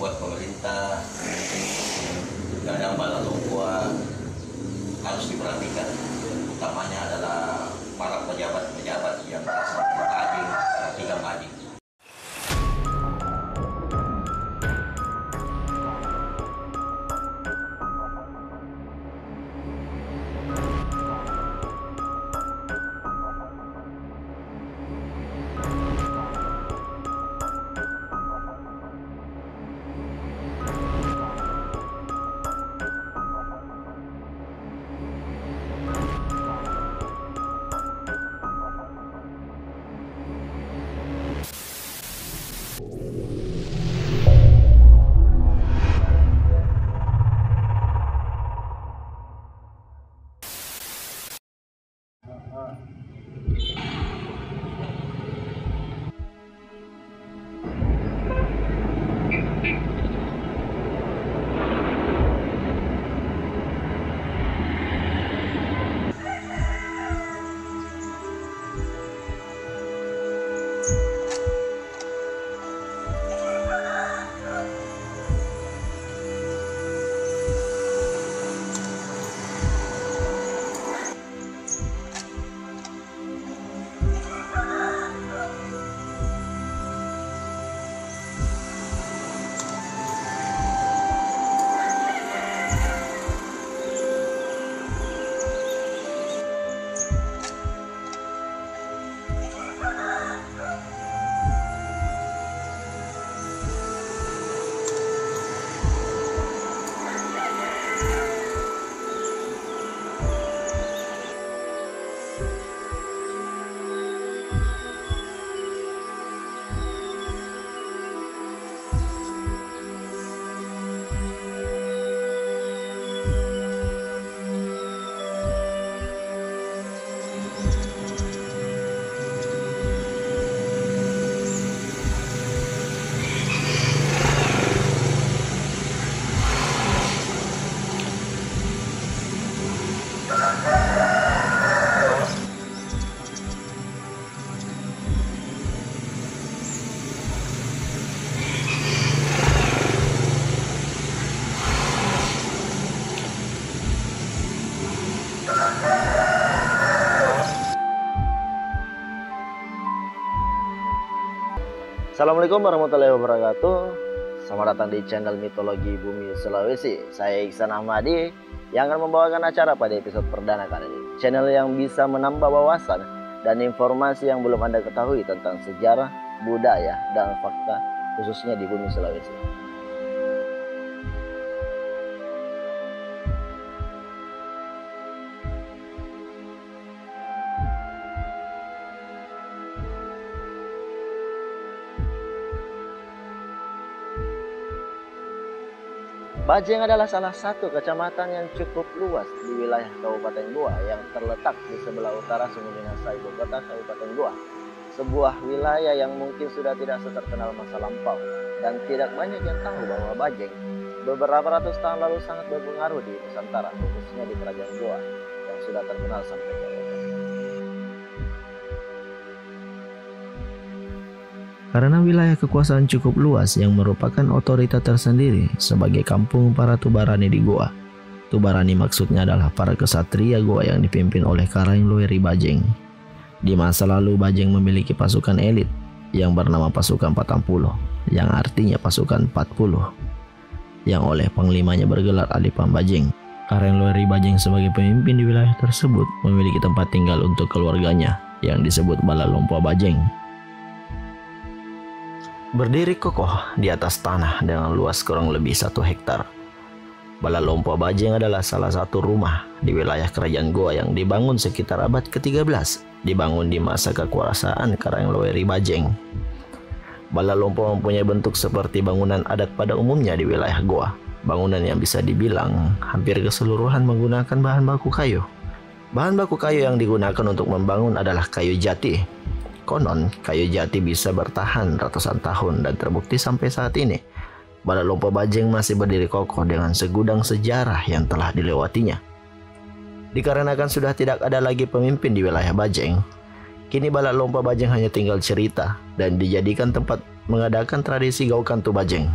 buat pemerintah kadang Bala Longkoa harus diperhatikan, utamanya adalah para pejabat-pejabat yang merasa adil, tidak adil. Assalamualaikum warahmatullahi wabarakatuh. Selamat datang di channel Mitologi Bumi Sulawesi. Saya Iksan Ahmadi yang akan membawakan acara pada episode perdana kali ini. Channel yang bisa menambah wawasan dan informasi yang belum Anda ketahui tentang sejarah, budaya, dan fakta khususnya di Bumi Sulawesi. Bajeng adalah salah satu kecamatan yang cukup luas di wilayah Kabupaten Goa yang terletak di sebelah utara Sungai Minahasa, ibu kota Kabupaten Goa. Sebuah wilayah yang mungkin sudah tidak seterkenal masa lampau dan tidak banyak yang tahu bahwa Bajeng beberapa ratus tahun lalu sangat berpengaruh di Nusantara, khususnya di Kerajaan Goa yang sudah terkenal sampai ke Eropa. Karena wilayah kekuasaan cukup luas yang merupakan otoritas tersendiri sebagai kampung para Tubarani di Goa. Tubarani maksudnya adalah para kesatria Goa yang dipimpin oleh Karaeng Loeri Bajeng. Di masa lalu Bajeng memiliki pasukan elit yang bernama pasukan 40, yang artinya pasukan 40, yang oleh panglimanya bergelar Adipam Bajeng. Karaeng Loeri Bajeng sebagai pemimpin di wilayah tersebut memiliki tempat tinggal untuk keluarganya yang disebut Bala Longkoa Bajeng. Berdiri kokoh di atas tanah dengan luas kurang lebih 1 hektar. Bala Longkoa Bajeng adalah salah satu rumah di wilayah Kerajaan Goa yang dibangun sekitar abad ke-13, dibangun di masa kekuasaan Karaeng Loeri Bajeng. Bala Longkoa mempunyai bentuk seperti bangunan adat pada umumnya di wilayah Goa, bangunan yang bisa dibilang hampir keseluruhan menggunakan bahan baku kayu. Bahan baku kayu yang digunakan untuk membangun adalah kayu jati. Konon, kayu jati bisa bertahan ratusan tahun dan terbukti sampai saat ini. Bala Longkoa Bajeng masih berdiri kokoh dengan segudang sejarah yang telah dilewatinya. Dikarenakan sudah tidak ada lagi pemimpin di wilayah Bajeng, kini Bala Longkoa Bajeng hanya tinggal cerita dan dijadikan tempat mengadakan tradisi Gaukantu Bajeng.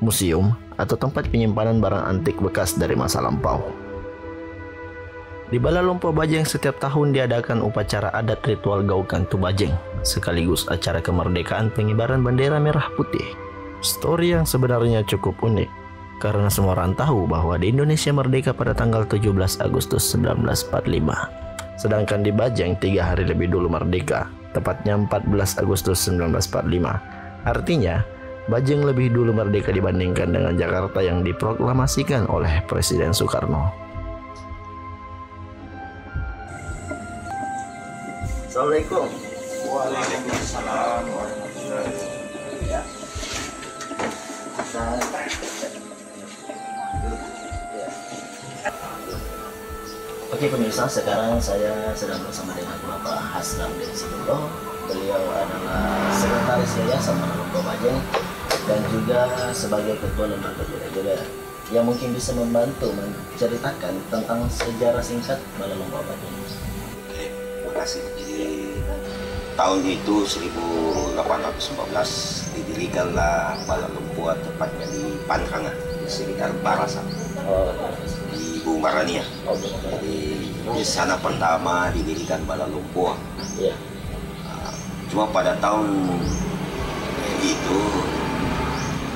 museum, atau tempat penyimpanan barang antik bekas dari masa lampau. Di Balai Lumpur Bajeng setiap tahun diadakan upacara adat ritual Gaukan Tubajeng, sekaligus acara kemerdekaan pengibaran bendera merah putih. Story yang sebenarnya cukup unik, karena semua orang tahu bahwa di Indonesia merdeka pada tanggal 17 Agustus 1945. Sedangkan di Bajeng 3 hari lebih dulu merdeka, tepatnya 14 Agustus 1945. Artinya, Bajeng lebih dulu merdeka dibandingkan dengan Jakarta yang diproklamasikan oleh Presiden Soekarno. Assalamualaikum. Waalaikumsalam warahmatullahi Oke pemirsa, sekarang saya sedang bersama dengan Bapak Hasnam bin Sidullah. Beliau adalah sekretaris Yayasan Balai Lumpur Bajeng dan juga sebagai ketua lembaga bela yang mungkin bisa membantu menceritakan tentang sejarah singkat Balai Lumpur Bajeng. Oke, terima kasih. Jadi tahun itu 1814 didirikanlah Balai Lumpur, tepatnya di Panrangan, di sekitar Barasa. Di Bumarania. Jadi di sana pertama didirikan Balai Lumpur. Iya. Cuma pada tahun itu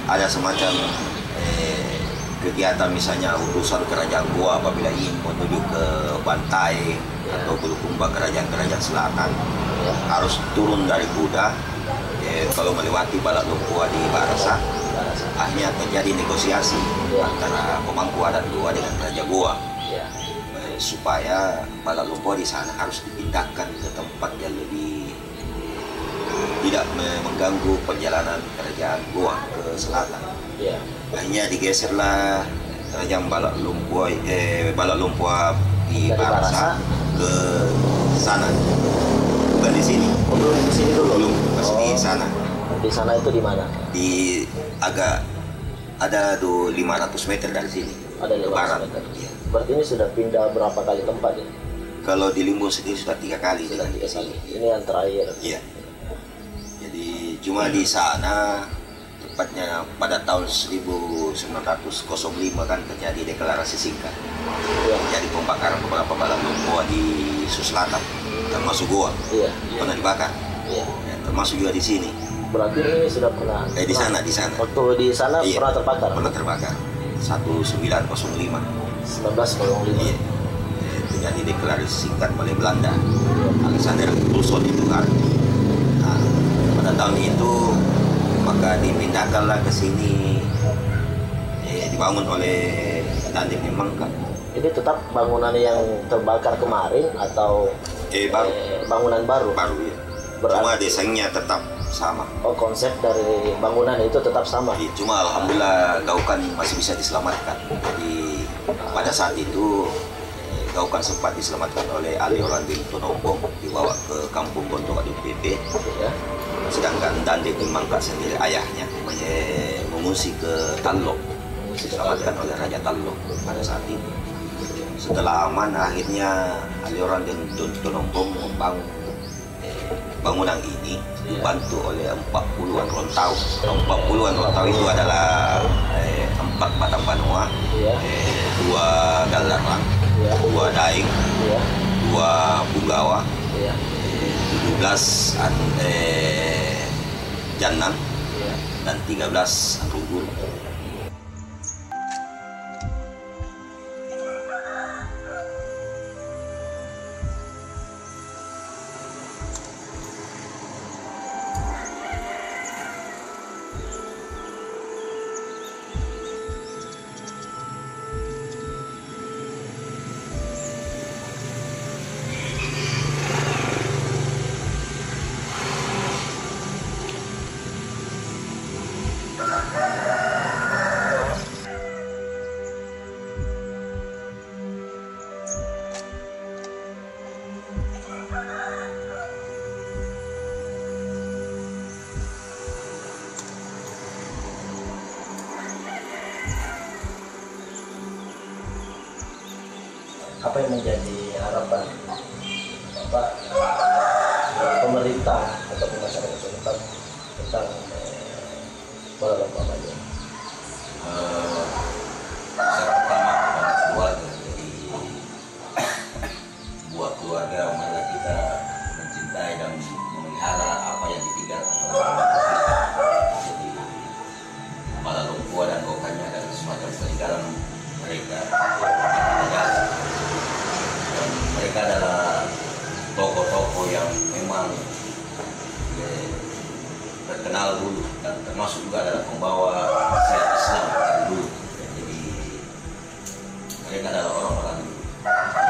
ada semacam kegiatan, misalnya utusan kerajaan Goa apabila ingin menuju ke Bantai atau Bulukumba, kerajaan-kerajaan selatan, harus turun dari kuda. Kalau melewati Balai Lumpur di Barasa, akhirnya terjadi negosiasi antara pemangku adat Goa dengan Raja Goa, supaya Balai Lumpur di sana harus dipindahkan ke tempat yang lebih tidak mengganggu perjalanan kerajaan Goa ke selatan. Akhirnya digeserlah kerajaan Balai Lumpur di Barasa ke sana, bukan di sini. Belum di sini dulu. Belum, masih di sana. Di sana itu di mana? Di agak ada 500 meter dari sini. Ada ke 500 barat. meter. Iya. Berarti ini sudah pindah berapa kali tempat ya? Kalau di Limbung sendiri sudah 3 kali. Sudah dengan 3 di kali. sini. Ini yang terakhir. Iya. Jadi cuma di sana tepatnya pada tahun 1905 kan terjadi deklarasi singkat. Jadi pembakaran beberapa Balai Lumpur di Selatan, termasuk Goa. Iya. Pernah dibakar. Iya. Ya, termasuk juga di sini. Berarti ini sudah pernah. Di sana. Waktu di sana Iya, pernah terbakar. Pernah terbakar. 1905. 1905. Iya. Terjadi deklarasi singkat oleh Belanda. Alexander Wilson itu kan. Nah, pada tahun itu maka dipindahkanlah ke sini, dibangun oleh Dandim Mangka. Ini tetap bangunan yang terbakar kemarin atau Baru. Bangunan baru? Baru ya. Berarti- Cuma desainnya tetap sama. Oh, konsep dari bangunan itu tetap sama? Iya, cuma alhamdulillah Gaukan masih bisa diselamatkan. Jadi pada saat itu Gaukan sempat diselamatkan oleh Ali Orandin Tonombong, dibawa ke kampung Gondok PP. Ya. Sedangkan Dandim Mangka sendiri ayahnya mengungsi ke Talok, diselamatkan oleh Raja Talok pada saat itu. Setelah aman, akhirnya Alioran dan Tonombong membangun bangunan ini dibantu oleh 40-an rontau. 40-an rontau itu adalah 4 batang banua, 2 galarang, 2 daeng, 2 punggawa, 17 janang, dan 13 rugur. Apa yang menjadi harapan Bapak pemerintah atau masyarakat setempat tentang Balai Lumpur Bajeng? Saya pertama kepada keluarga, jadi buat keluarga marilah kita mencintai dan memelihara apa yang ditinggalkan oleh orang tua. Jadi Bala Longkua dan Gokanya adalah semacam peninggalan mereka dan mereka adalah tokoh-tokoh yang memang terkenal dulu dan termasuk juga adalah pembawa syariat Islam dari dulu. Jadi mereka adalah orang-orang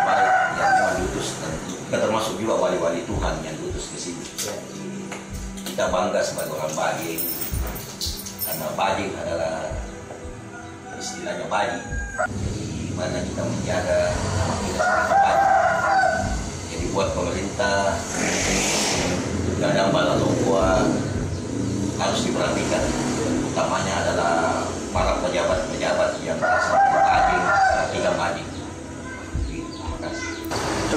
baik yang memang diutus, dan kita termasuk juga wali-wali Tuhan yang diutus ke sini. Jadi kita bangga sebagai orang Bajing karena Bajing adalah istilahnya Bali. Jadi mana kita menjaga nama kita sebagai Bali. Jadi buat pemerintah dan Bala Longkua harus diperhatikan, utamanya adalah para pejabat-pejabat yang berasal dari Bajing dan tidak Bajing. Terima kasih.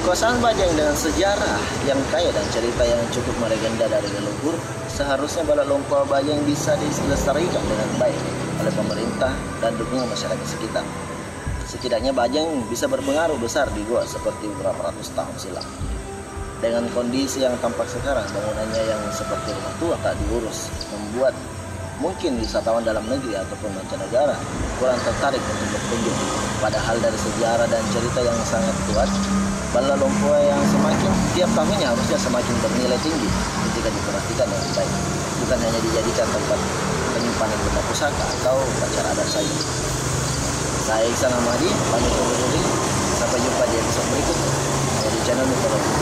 Kekuasaan Bajang dengan sejarah yang kaya dan cerita yang cukup melegenda dari leluhur, seharusnya Bala Longkua Bajang bisa dilestarikan dengan baik oleh pemerintah dan dukungan masyarakat sekitar. Setidaknya Bajang bisa berpengaruh besar di Goa seperti beberapa ratus tahun silam. Dengan kondisi yang tampak sekarang, bangunannya yang seperti rumah tua tak diurus, membuat mungkin wisatawan dalam negeri ataupun mancanegara kurang tertarik untuk berkunjung. Padahal dari sejarah dan cerita yang sangat kuat, Bala Longkua yang semakin tiap tahunnya harusnya semakin bernilai tinggi ketika diperhatikan dengan baik, bukan hanya dijadikan tempat penyimpanan benda pusaka atau upacara adat saja. Saya Iksan Ahmadi, pamit undur diri. Sampai jumpa di episode berikutnya di channel Mitologi.